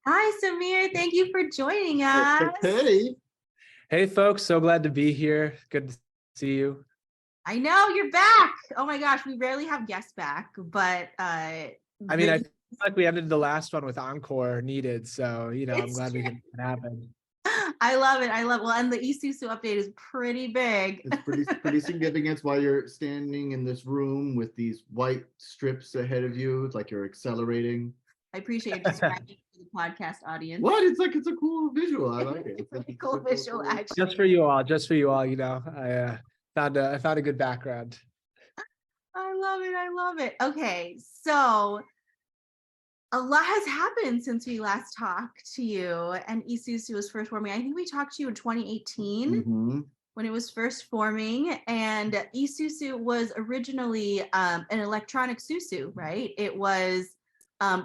Hi, Samir. Thank you for joining us. Hey. Hey folks, so glad to be here. Good to see you. I know you're back. Oh my gosh, we rarely have guests back, but I feel like we ended the last one with encore needed, so I'm glad we can happen. I love it. Well, and the Esusu update is pretty big. It's pretty significant. It's why you're standing in this room with these white strips ahead of you. It's like you're accelerating. I appreciate you describing to the podcast audience. What? It's a cool visual. I like it. It's a cool visual, actually. Just for you all. I found a good background. I love it. Okay, so a lot has happened since we last talked to you, and Esusu was first forming. I think we talked to you in 2018 when it was first forming, and Esusu was originally an electronic susu, right? It was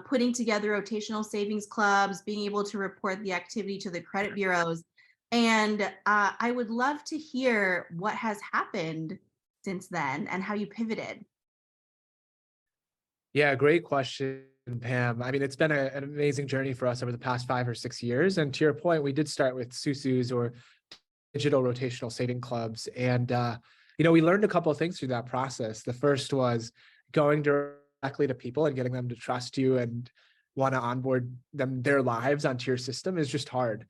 putting together rotational savings clubs, being able to report the activity to the credit bureaus. And I would love to hear what has happened since then and how you pivoted. Yeah, great question, Pam. I mean, it's been an amazing journey for us over the past 5 or 6 years. And to your point, we did start with sousus, or digital rotational saving clubs. And, we learned a couple of things through that process. The first was going directly to people and getting them to trust you and want to onboard their lives onto your system is just hard.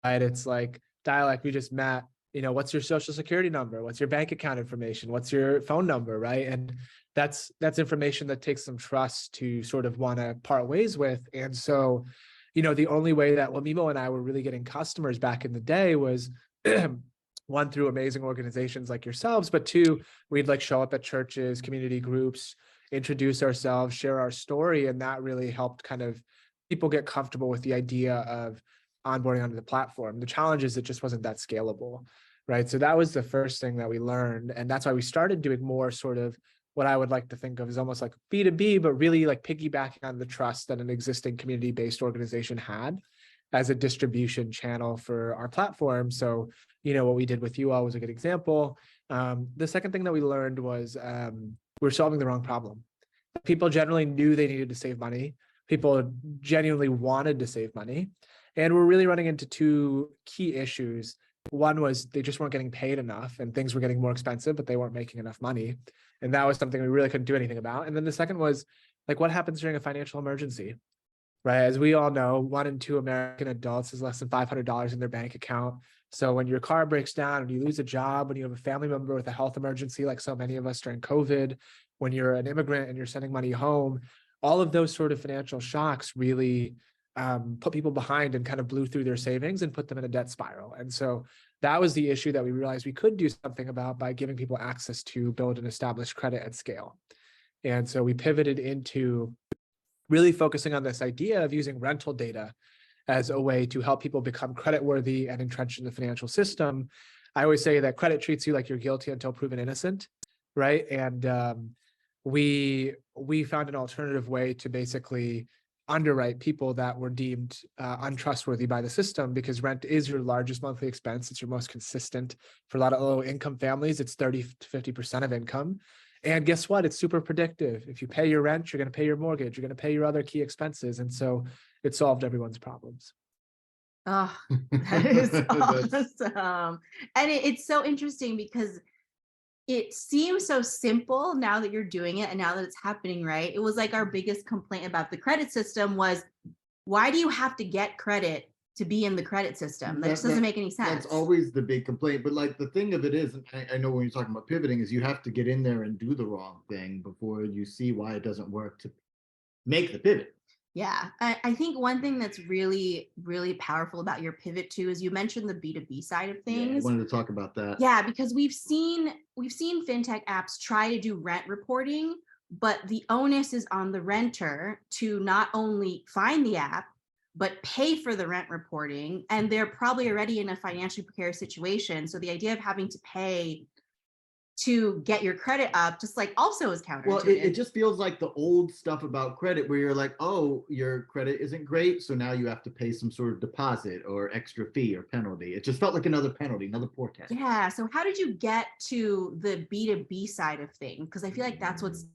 Right? It's like, Dyalekt, we just met, what's your social security number? What's your bank account information? What's your phone number? Right? And that's information that takes some trust to sort of want to part ways with. And so, the only way that Mimo and I were really getting customers back in the day was one, through amazing organizations like yourselves, but two, we'd show up at churches, community groups, introduce ourselves, share our story. And that really helped kind of people get comfortable with the idea of onboarding onto the platform. The challenge is it just wasn't that scalable, right? So that was the first thing that we learned. And that's why we started doing more sort of what I would like to think of as almost like B2B, but really piggybacking on the trust that an existing community-based organization had as a distribution channel for our platform. So, what we did with you all was a good example. The second thing that we learned was we're solving the wrong problem. People generally knew they needed to save money. People genuinely wanted to save money. And we're really running into two key issues. One was they just weren't getting paid enough and things were getting more expensive, but they weren't making enough money. And that was something we really couldn't do anything about. And then the second was what happens during a financial emergency, right? As we all know, 1 in 2 American adults has less than $500 in their bank account. So when your car breaks down, when you lose a job, when you have a family member with a health emergency, like so many of us during COVID, when you're an immigrant and you're sending money home, all of those sort of financial shocks really put people behind and kind of blew through their savings and put them in a debt spiral. And so that was the issue that we realized we could do something about by giving people access to build and establish credit at scale. And so we pivoted into really focusing on this idea of using rental data as a way to help people become creditworthy and entrenched in the financial system. I always say that credit treats you like you're guilty until proven innocent, right? And we found an alternative way to basically underwrite people that were deemed untrustworthy by the system, because rent is your largest monthly expense. It's your most consistent. For a lot of low income families, it's 30 to 50% of income. And guess what? It's super predictive. If you pay your rent, you're going to pay your mortgage, you're going to pay your other key expenses. And so it solved everyone's problems. Oh, that is awesome. And it's so interesting because it seems so simple now that you're doing it and now that it's happening, right? It was like our biggest complaint about the credit system was, why do you have to get credit to be in the credit system? That just doesn't make any sense. That's always the big complaint. But the thing of it is, and I know when you're talking about pivoting, is you have to get in there and do the wrong thing before you see why it doesn't work to make the pivot. Yeah, I think one thing that's really, really powerful about your pivot too is you mentioned the B2B side of things. Yeah, I wanted to talk about that. Yeah, because we've seen fintech apps try to do rent reporting, but the onus is on the renter to not only find the app, but pay for the rent reporting. And they're probably already in a financially precarious situation. So the idea of having to pay to get your credit up just also is counterintuitive. Well, it just feels like the old stuff about credit where you're like, oh, your credit isn't great, so now you have to pay some sort of deposit or extra fee or penalty. It just felt like another penalty, another poor tax. Yeah, so how did you get to the B2B side of things? Because I feel like that's what's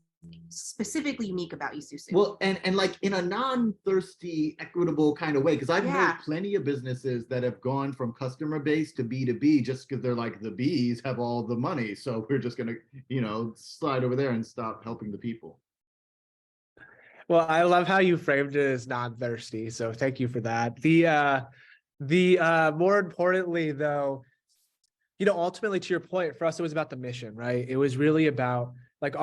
specifically unique about Esusu? Well, and like in a non-thirsty, equitable kind of way, because I've known Yeah. plenty of businesses that have gone from customer base to B2B just because they're like, the bees have all the money, so we're just gonna, slide over there and stop helping the people. Well, I love how you framed it as non-thirsty. So thank you for that. More importantly, though, ultimately to your point, for us, it was about the mission, right? It was really about like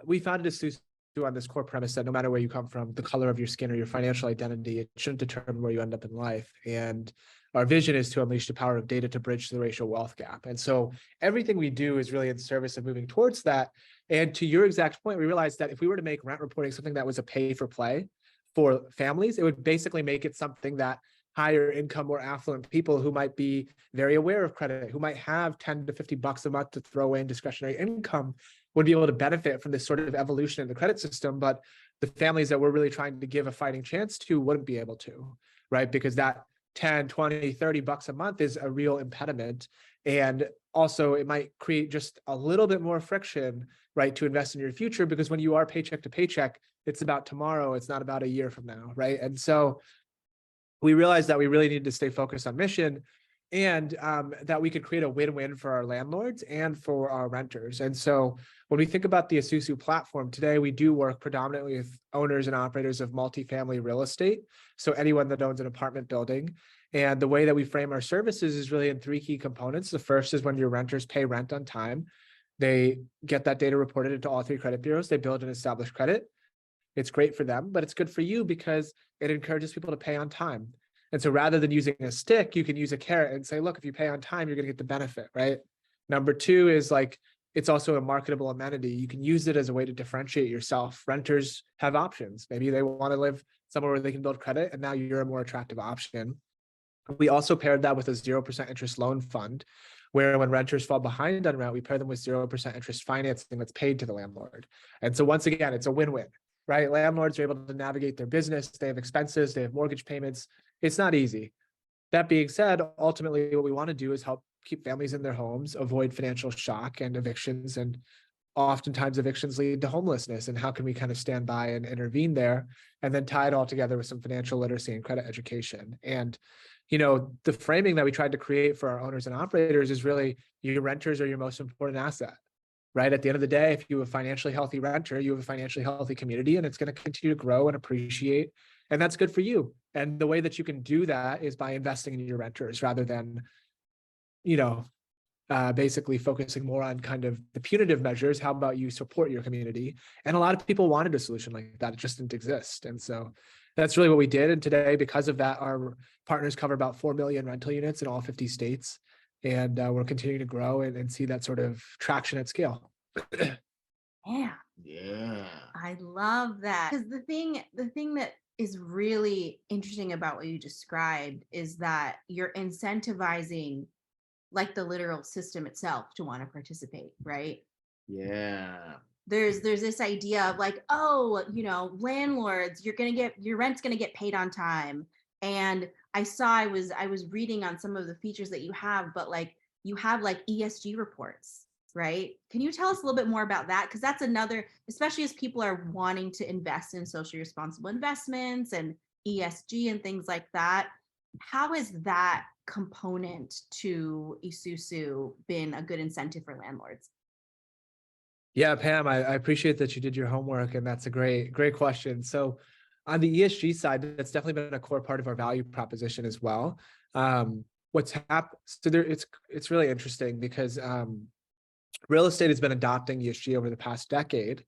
we founded Esusu on this core premise that no matter where you come from, the color of your skin or your financial identity, it shouldn't determine where you end up in life. And our vision is to unleash the power of data to bridge the racial wealth gap. And so everything we do is really in service of moving towards that. And to your exact point, we realized that if we were to make rent reporting something that was a pay for play for families, it would basically make it something that higher income, more affluent people who might be very aware of credit, who might have 10 to 50 bucks a month to throw away in discretionary income, would be able to benefit from this sort of evolution in the credit system. But the families that we're really trying to give a fighting chance to wouldn't be able to, right? Because that 10, 20, 30 bucks a month is a real impediment. And also it might create just a little bit more friction, right, to invest in your future, because when you are paycheck to paycheck, it's about tomorrow. It's not about a year from now, right? And so we realized that we really needed to stay focused on mission, and that we could create a win-win for our landlords and for our renters. And so when we think about the Esusu platform today, we do work predominantly with owners and operators of multifamily real estate. So anyone that owns an apartment building. And the way that we frame our services is really in three key components. The first is when your renters pay rent on time. They get that data reported into all three credit bureaus. They build and establish credit. It's great for them, but it's good for you because it encourages people to pay on time. And so rather than using a stick, you can use a carrot and say, look, if you pay on time, you're going to get the benefit, right? Number two is like, it's also a marketable amenity. You can use it as a way to differentiate yourself. Renters have options. Maybe they want to live somewhere where they can build credit, and now you're a more attractive option. We also paired that with a 0% interest loan fund, where when renters fall behind on rent, we pair them with 0% interest financing that's paid to the landlord. And so once again, it's a win-win, right? Landlords are able to navigate their business. They have expenses, they have mortgage payments. It's not easy. That being said, ultimately what we want to do is help keep families in their homes, avoid financial shock and evictions. And oftentimes evictions lead to homelessness. And how can we kind of stand by and intervene there, and then tie it all together with some financial literacy and credit education? And the framing that we tried to create for our owners and operators is really, your renters are your most important asset, right? At the end of the day, if you have a financially healthy renter, you have a financially healthy community, and it's going to continue to grow and appreciate. And that's good for you. And the way that you can do that is by investing in your renters rather than, basically focusing more on kind of the punitive measures. How about you support your community? And a lot of people wanted a solution like that. It just didn't exist. And so that's really what we did. And today, because of that, our partners cover about 4 million rental units in all 50 states. And we're continuing to grow and see that sort of traction at scale. Yeah. Yeah. I love that. Because the thing that is really interesting about what you described is that you're incentivizing like the literal system itself to want to participate, right? Yeah. There's this idea of like, oh, landlords, your rent's gonna get paid on time. And I was reading on some of the features that you have, but like you have like ESG reports, right? Can you tell us a little bit more about that? Because that's another, especially as people are wanting to invest in socially responsible investments and ESG and things like that. How has that component to Esusu been a good incentive for landlords? Yeah, Pam, I appreciate that you did your homework, and that's a great question. So on the ESG side, that's definitely been a core part of our value proposition as well. What's happened, so there, it's really interesting because real estate has been adopting ESG over the past decade,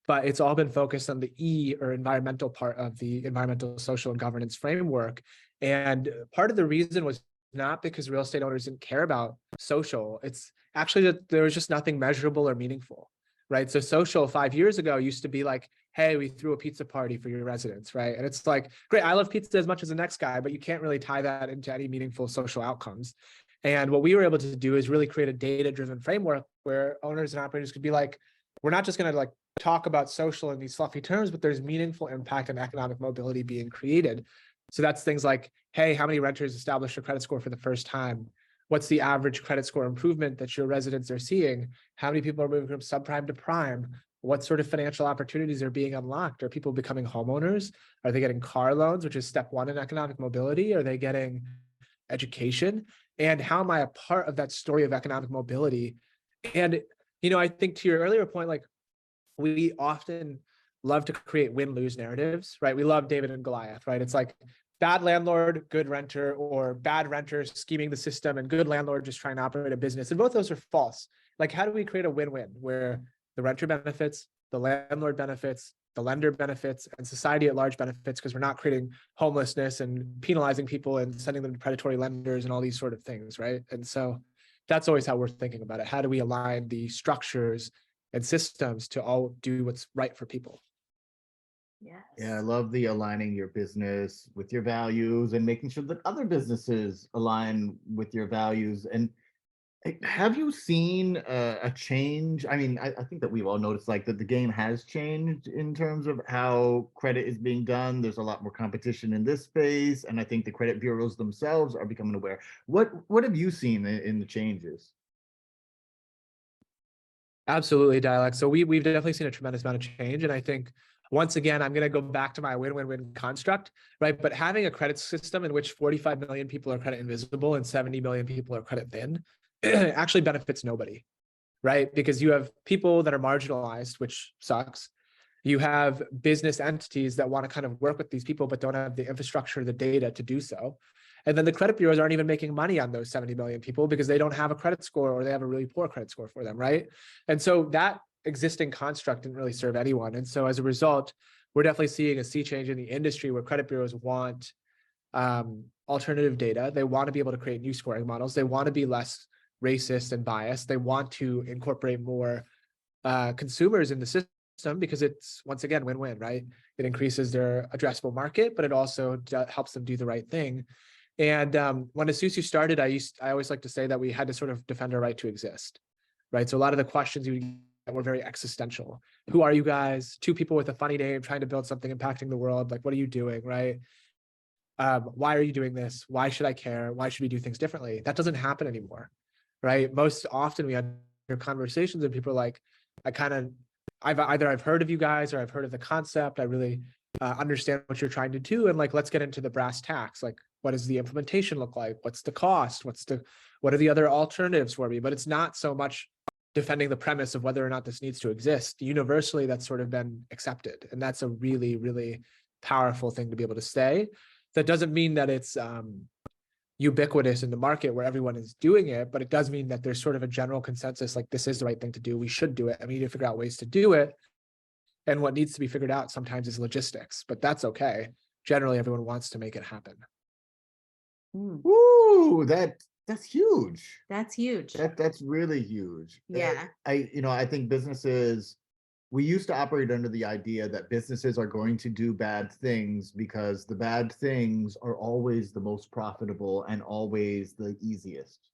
but it's all been focused on the E, or environmental, part of the environmental, social, and governance framework. And part of the reason was not because real estate owners didn't care about social. It's actually that there was just nothing measurable or meaningful, right? So social 5 years ago used to be like, hey, we threw a pizza party for your residents, right? And it's like, great, I love pizza as much as the next guy, but you can't really tie that into any meaningful social outcomes. And what we were able to do is really create a data-driven framework where owners and operators could be like, we're not just going to like talk about social in these fluffy terms, but there's meaningful impact and economic mobility being created. So that's things like, hey, how many renters established a credit score for the first time? What's the average credit score improvement that your residents are seeing? How many people are moving from subprime to prime? what sort of financial opportunities are being unlocked? Are people becoming homeowners? Are they getting car loans, which is step one in economic mobility? Are they getting education? And how am I a part of that story of economic mobility? And, I think to your earlier point, like, we often love to create win-lose narratives, right? We love David and Goliath, right? It's like bad landlord, good renter, or bad renter scheming the system and good landlord just trying to operate a business. And both those are false. Like, how do we create a win-win where the renter benefits, the landlord benefits, the lender benefits, and society at large benefits, because we're not creating homelessness and penalizing people and sending them to predatory lenders and all these sort of things, right? And so that's always how we're thinking about it. How do we align the structures and systems to all do what's right for people? Yes. Yeah, I love the aligning your business with your values and making sure that other businesses align with your values. And have you seen a change? I mean, I think that we've all noticed like that the game has changed in terms of how credit is being done. There's a lot more competition in this space, and I think the credit bureaus themselves are becoming aware. What have you seen in the changes? Absolutely, Dialect. So we've definitely seen a tremendous amount of change. And I think, once again, I'm going to go back to my win-win-win construct, right? But having a credit system in which 45 million people are credit invisible and 70 million people are credit thin actually benefits nobody, right? Because you have people that are marginalized, which sucks. You have business entities that want to kind of work with these people, but don't have the infrastructure, the data to do so. And then the credit bureaus aren't even making money on those 70 million people because they don't have a credit score, or they have a really poor credit score for them, right? And so that existing construct didn't really serve anyone. And so as a result, we're definitely seeing a sea change in the industry where credit bureaus want alternative data. They want to be able to create new scoring models. They want to be less racist and biased. They want to incorporate more consumers in the system, because it's, once again, win-win, right? It increases their addressable market, but it also helps them do the right thing. And when Esusu started, I always like to say that we had to sort of defend our right to exist, right? So a lot of the questions you would get were very existential. Who are you guys? Two people with a funny name trying to build something impacting the world. Like, what are you doing, right? Why are you doing this? Why should I care? Why should we do things differently? That doesn't happen anymore, right? Most often we had conversations and people are like, I've heard of you guys, or I've heard of the concept. I really understand what you're trying to do. And like, let's get into the brass tacks. Like, what does the implementation look like? What's the cost? What are the other alternatives for me? But it's not so much defending the premise of whether or not this needs to exist. Universally, that's sort of been accepted. And that's a really, really powerful thing to be able to say. That doesn't mean that it's ubiquitous in the market where everyone is doing it, but it does mean that there's sort of a general consensus, like, this is the right thing to do. We should do it. And we need to figure out ways to do it. And what needs to be figured out sometimes is logistics, but that's okay. Generally, everyone wants to make it happen. Ooh, that's huge. That's huge. That's really huge. Yeah. I think businesses, we used to operate under the idea that businesses are going to do bad things because the bad things are always the most profitable and always the easiest.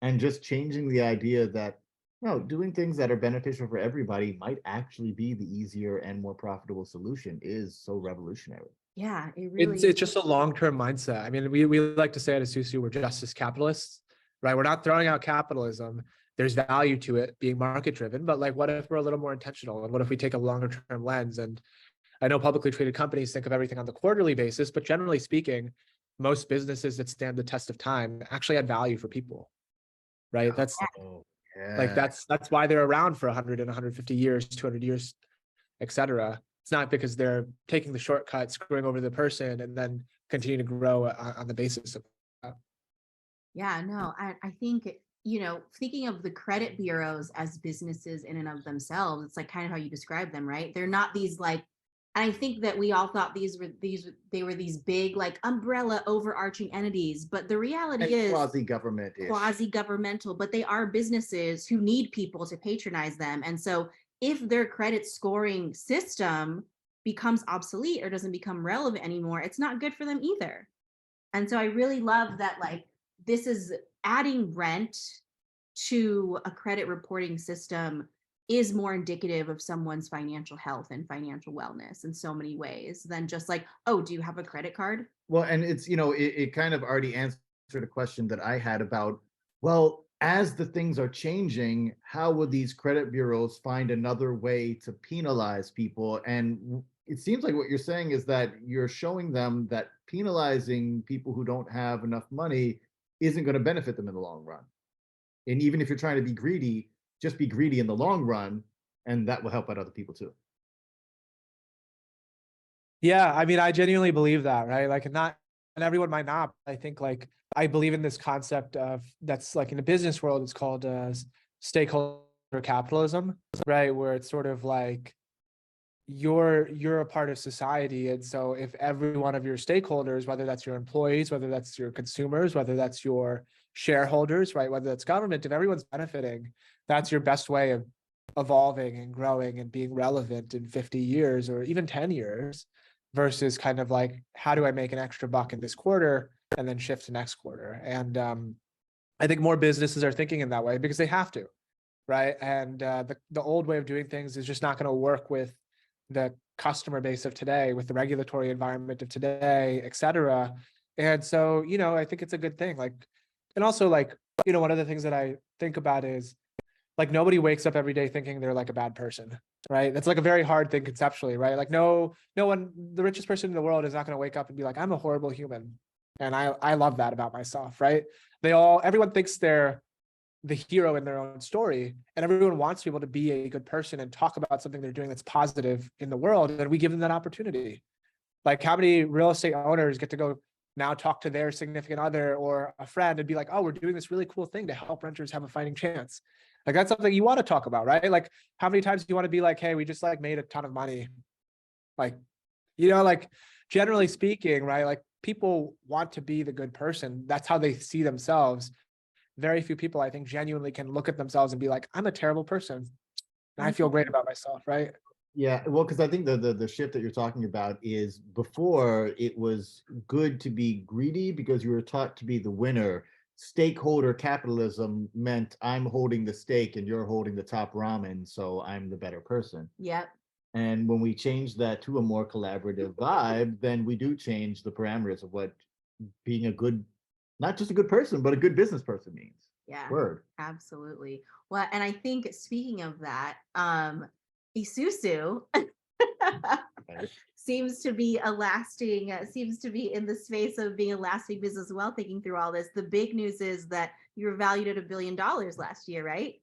And just changing the idea that, no, doing things that are beneficial for everybody might actually be the easier and more profitable solution is so revolutionary. Yeah, it really It's just a long-term mindset. I mean, we like to say at Esusu, we're justice capitalists, right? We're not throwing out capitalism. There's value to it being market-driven, but like, what if we're a little more intentional? And what if we take a longer-term lens? And I know publicly traded companies think of everything on the quarterly basis, but generally speaking, most businesses that stand the test of time actually add value for people, right? That's like, that's why they're around for 100 and 150 years, 200 years, etc. It's not because they're taking the shortcut, screwing over the person, and then continue to grow on the basis of that. Yeah, no, I think, thinking of the credit bureaus as businesses in and of themselves, it's like kind of how you describe them, right? They're not these like, I think that we all thought they were these big, like, umbrella overarching entities, but the reality is quasi-governmental, but they are businesses who need people to patronize them. And so if their credit scoring system becomes obsolete or doesn't become relevant anymore, it's not good for them either. And so I really love that, like, this is adding rent to a credit reporting system is more indicative of someone's financial health and financial wellness in so many ways than just like, oh, do you have a credit card? Well, and it's, it kind of already answered a question that I had about, well, as the things are changing, how will these credit bureaus find another way to penalize people? And it seems like what you're saying is that you're showing them that penalizing people who don't have enough money isn't going to benefit them in the long run. And even if you're trying to be greedy, just be greedy in the long run, and that will help out other people too. Yeah, I mean, I genuinely believe that, right? Like, not, and everyone might not. I think, like, I believe in this concept of, that's like in the business world, it's called stakeholder capitalism, right? Where it's sort of like you're a part of society, and so if every one of your stakeholders, whether that's your employees, whether that's your consumers, whether that's your shareholders, right, whether that's government, if everyone's benefiting, that's your best way of evolving and growing and being relevant in 50 years or even 10 years, versus kind of like, how do I make an extra buck in this quarter and then shift to next quarter? And I think more businesses are thinking in that way because they have to, right? And the old way of doing things is just not going to work with the customer base of today, with the regulatory environment of today, et cetera. And so, I think it's a good thing. Like, and also, like, one of the things that I think about is, like, nobody wakes up every day thinking they're like a bad person, right? That's like a very hard thing conceptually, right? Like, no one, the richest person in the world is not going to wake up and be like, I'm a horrible human. And I love that about myself, right? Everyone thinks they're the hero in their own story, and everyone wants to be able to be a good person and talk about something they're doing that's positive in the world, and we give them that opportunity. Like, how many real estate owners get to go now talk to their significant other or a friend and be like, oh, we're doing this really cool thing to help renters have a fighting chance? Like, that's something you want to talk about, right? Like, how many times do you want to be like, hey, we just like made a ton of money? Like, like, generally speaking, right? Like, people want to be the good person. That's how they see themselves. Very few people, I think, genuinely can look at themselves and be like, I'm a terrible person and I feel great about myself, right? Yeah, well, because I think the shift that you're talking about is, before it was good to be greedy because you were taught to be the winner. Stakeholder capitalism meant I'm holding the steak and you're holding the top ramen, so I'm the better person. Yep. And when we change that to a more collaborative vibe, then we do change the parameters of what being a good, not just a good person, but a good business person means. Yeah. Word. Absolutely. Well, and I think, speaking of that, Esusu Right? seems to be seems to be in the space of being a lasting business as well, thinking through all this. The big news is that you were valued at $1 billion last year, right?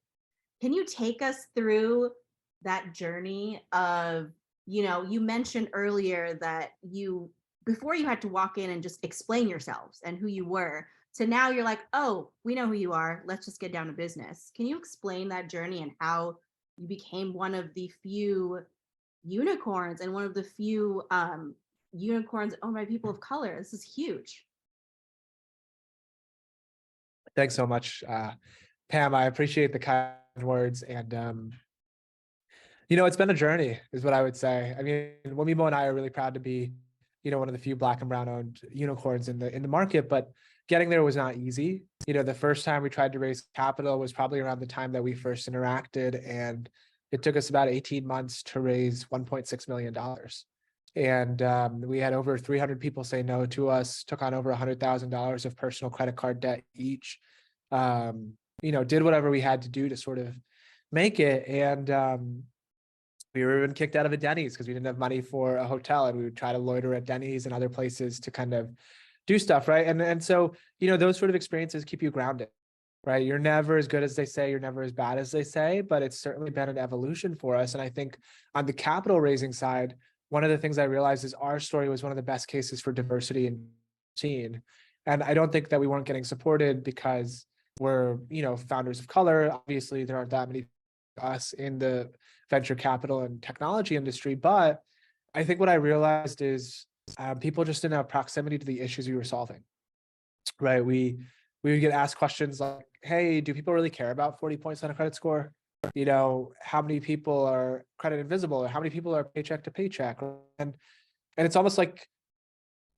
Can you take us through that journey of, you mentioned earlier that before you had to walk in and just explain yourselves and who you were, to now you're like, oh, we know who you are, let's just get down to business. Can you explain that journey and how you became one of the few unicorns and one of the few unicorns owned by people of color? This is huge. Thanks so much, Pam. I appreciate the kind words. And, it's been a journey, is what I would say. I mean, Wemimo and I are really proud to be, one of the few Black and brown owned unicorns in the market, but getting there was not easy. The first time we tried to raise capital was probably around the time that we first interacted, and it took us about 18 months to raise $1.6 million. And we had over 300 people say no to us, took on over $100,000 of personal credit card debt each, did whatever we had to do to sort of make it. And we were even kicked out of a Denny's because we didn't have money for a hotel, and we would try to loiter at Denny's and other places to kind of do stuff, right? And so, those sort of experiences keep you grounded, right? You're never as good as they say, you're never as bad as they say, but it's certainly been an evolution for us. And I think on the capital raising side, one of the things I realized is our story was one of the best cases for diversity in scene. And I don't think that we weren't getting supported because we're, founders of color. Obviously, there aren't that many us in the venture capital and technology industry. But I think what I realized is people just didn't have proximity to the issues we were solving, right? We would get asked questions like, hey, do people really care about 40 points on a credit score? How many people are credit invisible, or how many people are paycheck to paycheck? And it's almost like,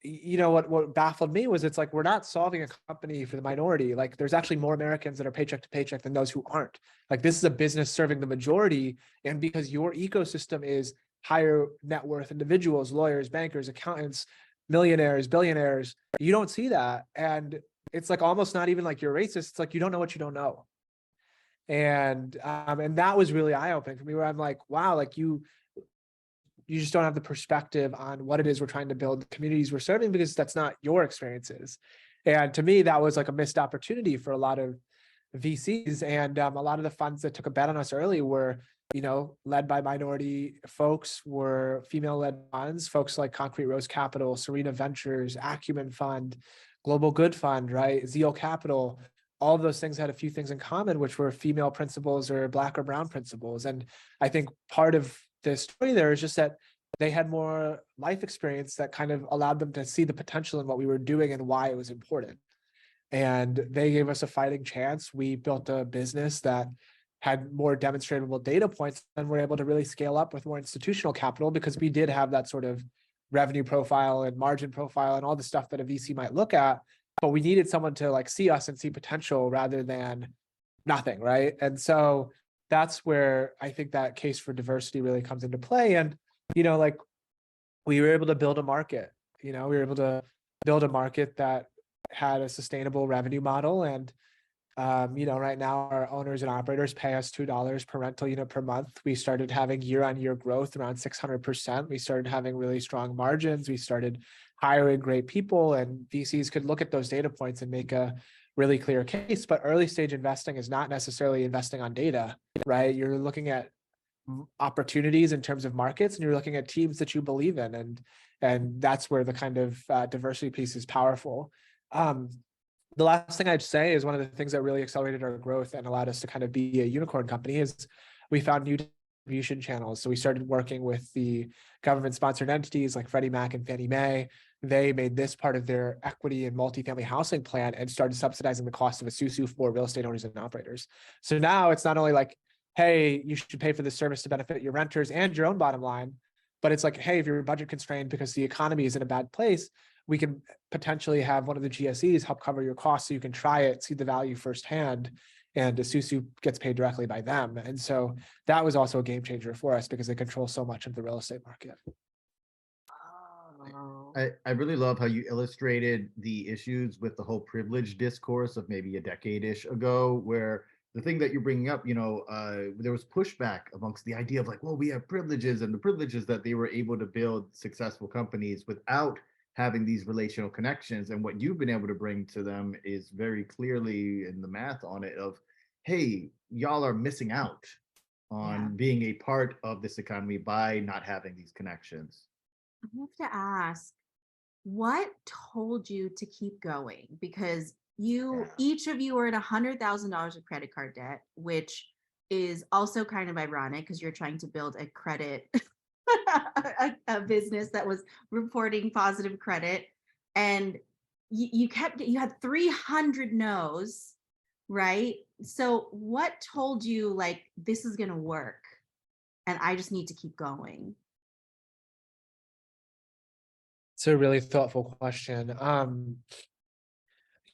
what baffled me was, it's like, we're not solving a company for the minority. Like, there's actually more Americans that are paycheck to paycheck than those who aren't. Like, this is a business serving the majority. And because your ecosystem is higher net worth individuals, lawyers, bankers, accountants, millionaires, billionaires, you don't see that. And it's like almost not even like you're racist. It's like you don't know what you don't know. And that was really eye-opening for me, where I'm like, wow, like you just don't have the perspective on what it is we're trying to build, the communities we're serving, because that's not your experiences. And to me, that was like a missed opportunity for a lot of VCs. And a lot of the funds that took a bet on us early were, led by minority folks, were female-led funds, folks like Concrete Rose Capital, Serena Ventures, Acumen Fund, Global Good Fund, right? Zeal Capital. All of those things had a few things in common, which were female principals or Black or brown principals. And I think part of the story there is just that they had more life experience that kind of allowed them to see the potential in what we were doing and why it was important. And they gave us a fighting chance. We built a business that had more demonstrable data points, and we're able to really scale up with more institutional capital, because we did have that sort of revenue profile and margin profile and all the stuff that a VC might look at. But we needed someone to like see us and see potential rather than nothing, right? And so that's where I think that case for diversity really comes into play. And like, we were able to build a market. We were able to build a market that had a sustainable revenue model. And right now our owners and operators pay us $2 per rental unit per month. We started having year-on-year growth around 600%. We started having really strong margins. We started hiring great people, and VCs could look at those data points and make a really clear case. But early stage investing is not necessarily investing on data, right? You're looking at opportunities in terms of markets, and you're looking at teams that you believe in, and that's where the kind of diversity piece is powerful. The last thing I'd say is one of the things that really accelerated our growth and allowed us to kind of be a unicorn company is we found new distribution channels. So we started working with the government-sponsored entities like Freddie Mac and Fannie Mae. They made this part of their equity and multifamily housing plan and started subsidizing the cost of Esusu for real estate owners and operators. So now it's not only like, hey, you should pay for this service to benefit your renters and your own bottom line, but it's like, hey, if you're budget constrained because the economy is in a bad place, we can potentially have one of the GSEs help cover your costs so you can try it, see the value firsthand, and Esusu gets paid directly by them. And so that was also a game changer for us because they control so much of the real estate market. Oh. I really love how you illustrated the issues with the whole privilege discourse of maybe a decade-ish ago, where the thing that you're bringing up, there was pushback amongst the idea of like, well, we have privileges, and the privileges that they were able to build successful companies without having these relational connections. And what you've been able to bring to them is very clearly in the math on it of, hey, y'all are missing out on being a part of this economy by not having these connections. I have to ask, what told you to keep going? Because each of you are at $100,000 of credit card debt, which is also kind of ironic because you're trying to build a credit a business that was reporting positive credit, and you had 300 no's, right? So what told you like this is gonna work and I just need to keep going? It's a really thoughtful question.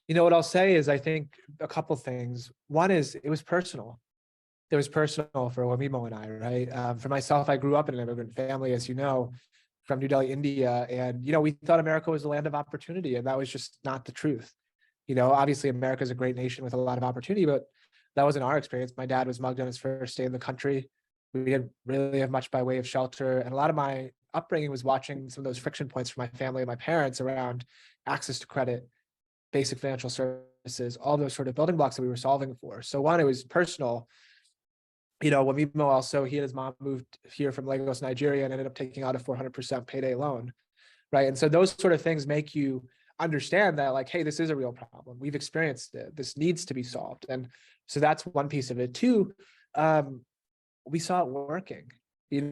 What I'll say is I think a couple things. One is it was personal. It was personal for Wamimo and I, right? For myself, I grew up in an immigrant family, as you know, from New Delhi, India. And, we thought America was the land of opportunity, and that was just not the truth. Obviously America is a great nation with a lot of opportunity, but that wasn't our experience. My dad was mugged on his first day in the country. We didn't really have much by way of shelter. And a lot of my upbringing was watching some of those friction points for my family and my parents around access to credit, basic financial services, all those sort of building blocks that we were solving for. So one, it was personal. Wamimo also, he and his mom moved here from Lagos, Nigeria, and ended up taking out a 400% payday loan, right? And so those sort of things make you understand that like, hey, this is a real problem. We've experienced it. This needs to be solved. And so that's one piece of it. Two, we saw it working.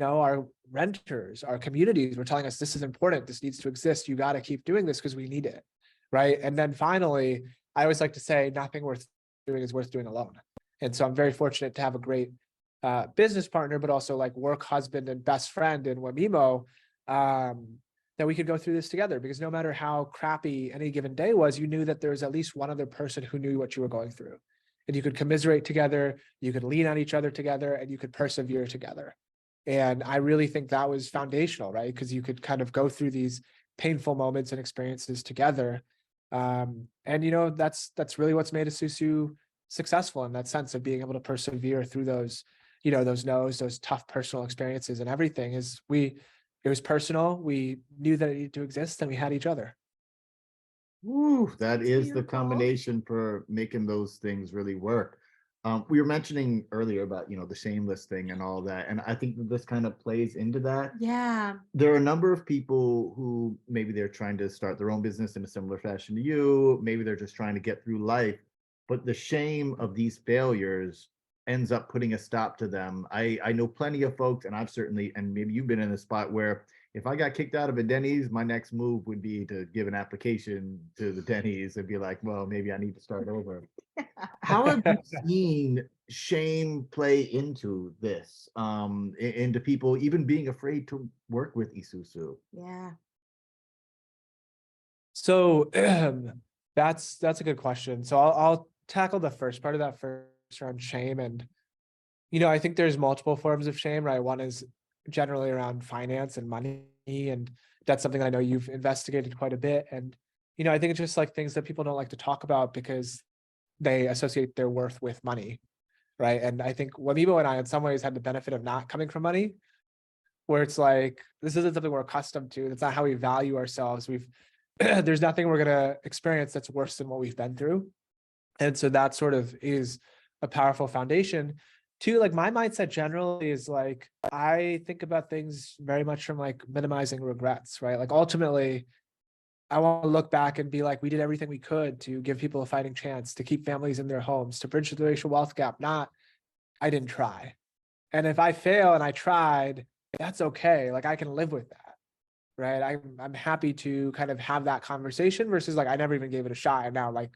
Our renters, our communities were telling us this is important. This needs to exist. You got to keep doing this because we need it, right? And then finally, I always like to say nothing worth doing is worth doing alone. And so I'm very fortunate to have a great business partner, but also like work husband and best friend in Wamimo, that we could go through this together, because no matter how crappy any given day was, you knew that there was at least one other person who knew what you were going through, and you could commiserate together, you could lean on each other together, and you could persevere together. And I really think that was foundational, right? Because you could kind of go through these painful moments and experiences together. And that's really what's made Esusu successful in that sense of being able to persevere through those, those no's, those tough personal experiences and everything it was personal. We knew that it needed to exist and we had each other. Woo, that That's is the beautiful. combination for making those things really work. We were mentioning earlier about, the shameless thing and all that, and I think that this kind of plays into that. Yeah. There are a number of people who maybe they're trying to start their own business in a similar fashion to you. Maybe they're just trying to get through life, but the shame of these failures ends up putting a stop to them. I know plenty of folks, and I've certainly, and maybe you've been in a spot where if I got kicked out of a Denny's, my next move would be to give an application to the Denny's and be like, well, maybe I need to start over. How have you seen shame play into this, into people even being afraid to work with Isusu? Yeah. So that's a good question. So I'll tackle the first part of that first around shame. And, I think there's multiple forms of shame, right? One is generally around finance and money. And that's something I know you've investigated quite a bit. And, I think it's just like things that people don't like to talk about because they associate their worth with money, right? And I think Wamibo and I, in some ways, had the benefit of not coming from money, where it's like, this isn't something we're accustomed to. That's not how we value ourselves. There's nothing we're going to experience that's worse than what we've been through. And so that sort of is a powerful foundation. Two, like my mindset generally is like, I think about things very much from like minimizing regrets, right? Like ultimately, I want to look back and be like, we did everything we could to give people a fighting chance, to keep families in their homes, to bridge the racial wealth gap, not, I didn't try. And if I fail and I tried, that's okay. Like I can live with that, right? I'm happy to kind of have that conversation versus like, I never even gave it a shot. And now like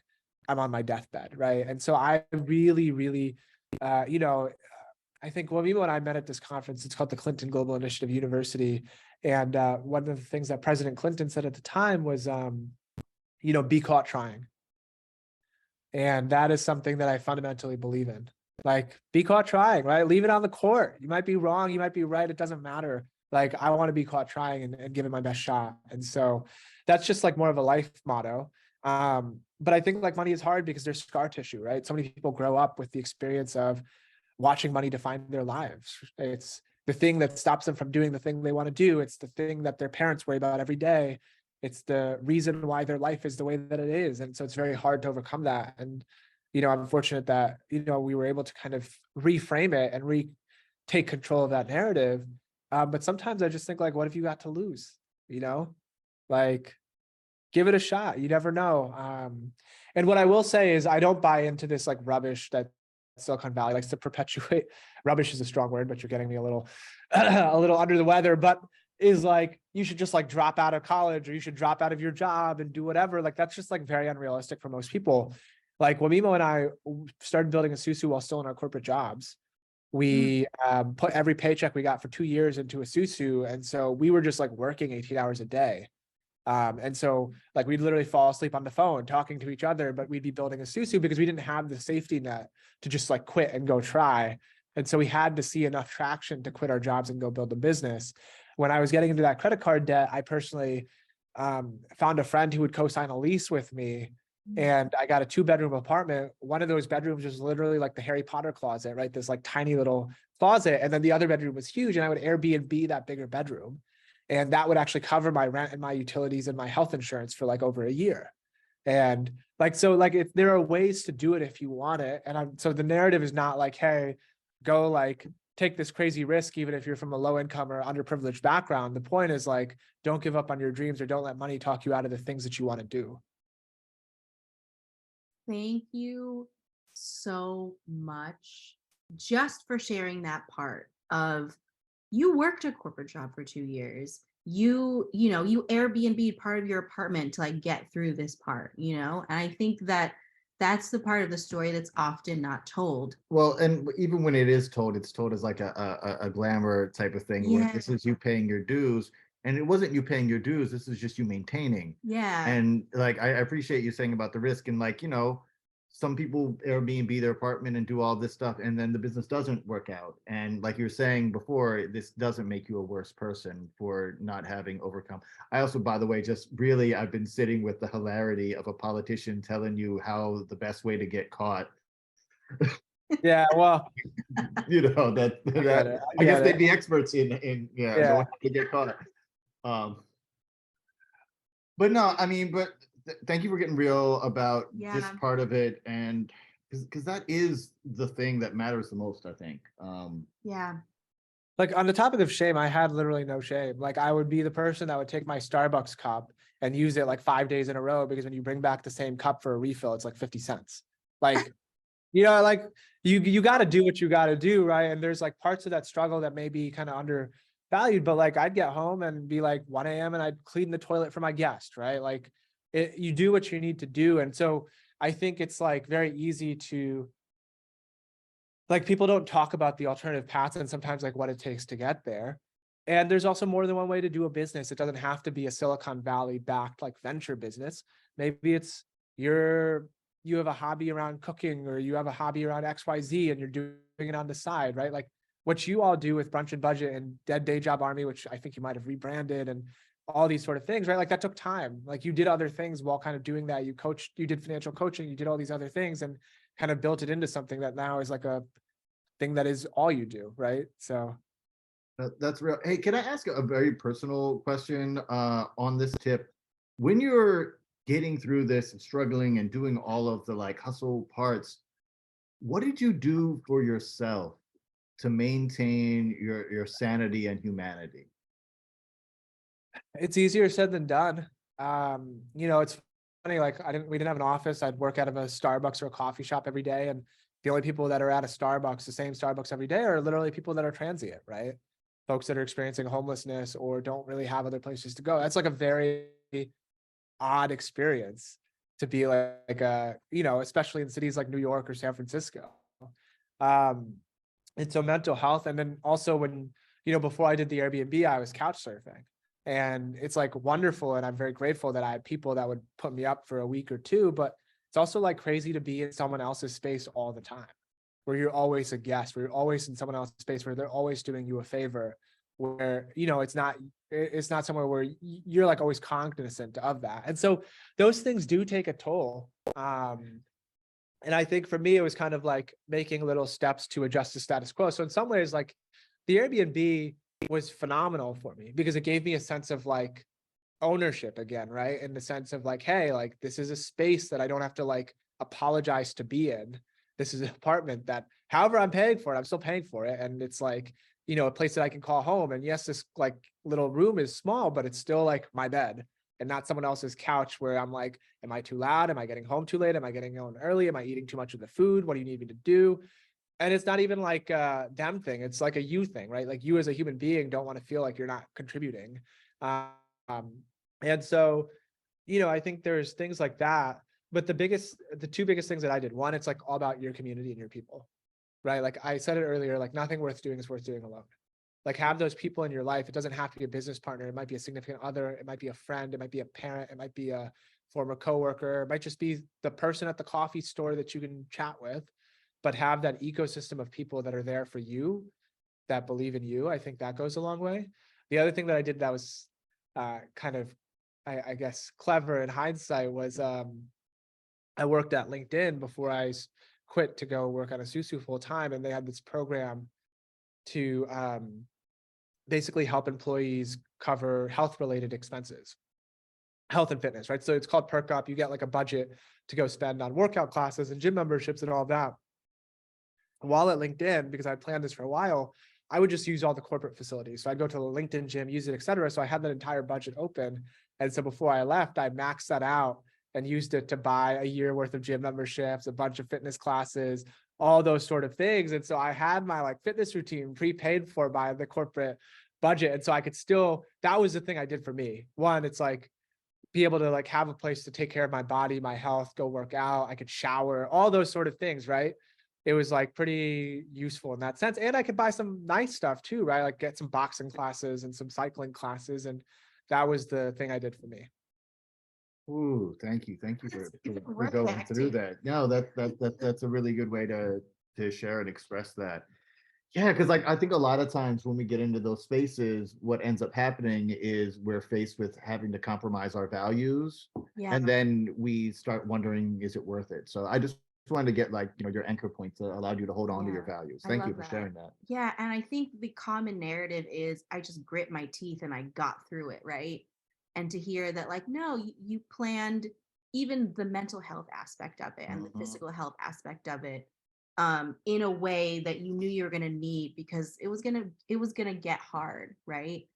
I'm on my deathbed, right? And so I really, really, I think Wamibo and I met at this conference. It's called the Clinton Global Initiative University. And one of the things that President Clinton said at the time was, be caught trying. And that is something that I fundamentally believe in. Like, be caught trying, right? Leave it on the court. You might be wrong. You might be right. It doesn't matter. Like, I want to be caught trying and give it my best shot. And so that's just like more of a life motto. But I think like money is hard because there's scar tissue, right? So many people grow up with the experience of watching money define their lives. It's the thing that stops them from doing the thing they want to do. It's the thing that their parents worry about every day. It's the reason why their life is the way that it is. And so it's very hard to overcome that. And, I'm fortunate that, we were able to kind of reframe it and take control of that narrative. But sometimes I just think like, what if you got to lose, like give it a shot. You never know. And what I will say is I don't buy into this like rubbish that Silicon Valley likes to perpetuate. Rubbish is a strong word, but you're getting me a little, a little under the weather, but is like, you should just like drop out of college or you should drop out of your job and do whatever. Like, that's just like very unrealistic for most people. Like Wamimo and I started building Esusu while still in our corporate jobs. We put every paycheck we got for 2 years into Esusu. And so we were just like working 18 hours a day. And so like we'd literally fall asleep on the phone talking to each other, but we'd be building Esusu because we didn't have the safety net to just like quit and go try. And so we had to see enough traction to quit our jobs and go build a business. When I was getting into that credit card debt, I personally found a friend who would co-sign a lease with me. And I got a 2-bedroom apartment. One of those bedrooms was literally like the Harry Potter closet, right? This like tiny little closet. And then the other bedroom was huge. And I would Airbnb that bigger bedroom. And that would actually cover my rent and my utilities and my health insurance for like over a year. And like, so like if there are ways to do it if you want it. And so the narrative is not like, hey, go like take this crazy risk, even if you're from a low income or underprivileged background. The point is like, don't give up on your dreams or don't let money talk you out of the things that you want to do. Thank you so much just for sharing that part of you worked a corporate job for 2 years. You Airbnb part of your apartment to like get through this part, and I think that that's the part of the story that's often not told. Well, and even when it is told, it's told as like a glamour type of thing where this is you paying your dues. And it wasn't you paying your dues, this is just you maintaining. Yeah. And like I appreciate you saying about the risk and like, some people Airbnb their apartment and do all this stuff and then the business doesn't work out. And like you were saying before, this doesn't make you a worse person for not having overcome. I also, by the way, just really, I've been sitting with the hilarity of a politician telling you how the best way to get caught Yeah, well, You know, that I get that it. I I guess get they'd it. be experts in yeah, Yeah. knowing how to get caught. Um, but no, I mean, but thank you for getting real about this Yeah. part of it, and because that is the thing that matters the most, I think. Yeah. Like on the topic of shame, I had literally no shame. Like I would be the person that would take my Starbucks cup and use it like 5 days in a row because when you bring back the same cup for a refill, it's like 50 cents. Like, like you got to do what you got to do, right? And there's like parts of that struggle that may be kind of undervalued, but like I'd get home and be like 1 a.m. and I'd clean the toilet for my guest, right? Like you do what you need to do. And so I think it's like very easy to like people don't talk about the alternative paths and sometimes like what it takes to get there. And there's also more than one way to do a business. It doesn't have to be a Silicon Valley backed like venture business. Maybe it's you have a hobby around cooking or you have a hobby around XYZ and you're doing it on the side, right? Like what you all do with Brunch and Budget and Dead Day Job Army, which I think you might have rebranded and all these sort of things, right? Like that took time. Like you did other things while kind of doing that. You coached, you did financial coaching, you did all these other things and kind of built it into something that now is like a thing that is all you do, right? So That's real. Hey, can I ask a very personal question on this tip? When you're getting through this and struggling and doing all of the like hustle parts, what did you do for yourself to maintain your sanity and humanity? it's easier said than done. It's funny, like we didn't have an office. I'd work out of a Starbucks or a coffee shop every day. And the only people that are at a Starbucks, the same Starbucks every day, are literally people that are transient, right? Folks that are experiencing homelessness or don't really have other places to go. That's like a very odd experience to be especially in cities like New York or San Francisco. Um, and so mental health, and then also when, before I did the Airbnb, I was couch surfing. And it's like wonderful. And I'm very grateful that I had people that would put me up for a week or two, but it's also like crazy to be in someone else's space all the time, where you're always a guest, where you're always in someone else's space, where they're always doing you a favor, where, it's not somewhere where you're like always cognizant of that. And so those things do take a toll. And I think for me, it was kind of like making little steps to adjust the status quo. So in some ways, like the Airbnb was phenomenal for me because it gave me a sense of like ownership again, right? In the sense of like, hey, like this is a space that I don't have to like apologize to be in. This is an apartment that however I'm paying for it, I'm still paying for it. And it's like, a place that I can call home. And yes, this like little room is small, but it's still like my bed and not someone else's couch where I'm like, am I too loud? Am I getting home too late? Am I getting home early? Am I eating too much of the food? What do you need me to do? And it's not even like a them thing. It's like a you thing, right? Like you as a human being don't want to feel like you're not contributing. Um, and so, I think there's things like that. But the two biggest things that I did, one, it's like all about your community and your people, right? Like I said it earlier, like nothing worth doing is worth doing alone. Like have those people in your life. It doesn't have to be a business partner. It might be a significant other. It might be a friend. It might be a parent. It might be a former coworker. It might just be the person at the coffee store that you can chat with, but have that ecosystem of people that are there for you, that believe in you. I think that goes a long way. The other thing that I did that was kind of, I guess, clever in hindsight was I worked at LinkedIn before I quit to go work on Esusu full time. And they had this program to basically help employees cover health related expenses, health and fitness, right? So it's called Perk Up. You get like a budget to go spend on workout classes and gym memberships and all that. While at LinkedIn, because I'd planned this for a while, I would just use all the corporate facilities. So I'd go to the LinkedIn gym, use it, et cetera. So I had that entire budget open. And so before I left, I maxed that out and used it to buy a year worth of gym memberships, a bunch of fitness classes, all those sort of things. And so I had my like fitness routine prepaid for by the corporate budget. And so I could still, that was the thing I did for me. One, it's like be able to like have a place to take care of my body, my health, go work out. I could shower, all those sort of things, right? It was like pretty useful in that sense. And I could buy some nice stuff too, right? Like get some boxing classes and some cycling classes. And that was the thing I did for me. Ooh, thank you. Thank you It's for worth going through acting. that. No, that's a really good way to share and express that. Yeah, because like I think a lot of times when we get into those spaces, what ends up happening is we're faced with having to compromise our values, Yeah. and then we start wondering, is it worth it? So I just wanted to get like, your anchor points that allowed you to hold on to your Yeah, values. I Thank you love for that. sharing that. Yeah, and I think the common narrative is I just grit my teeth and I got through it, right? And to hear that, like, no, you planned even the mental health aspect of it and the Mhm. physical health aspect of it in a way that you knew you were going to need because it was gonna get hard, right?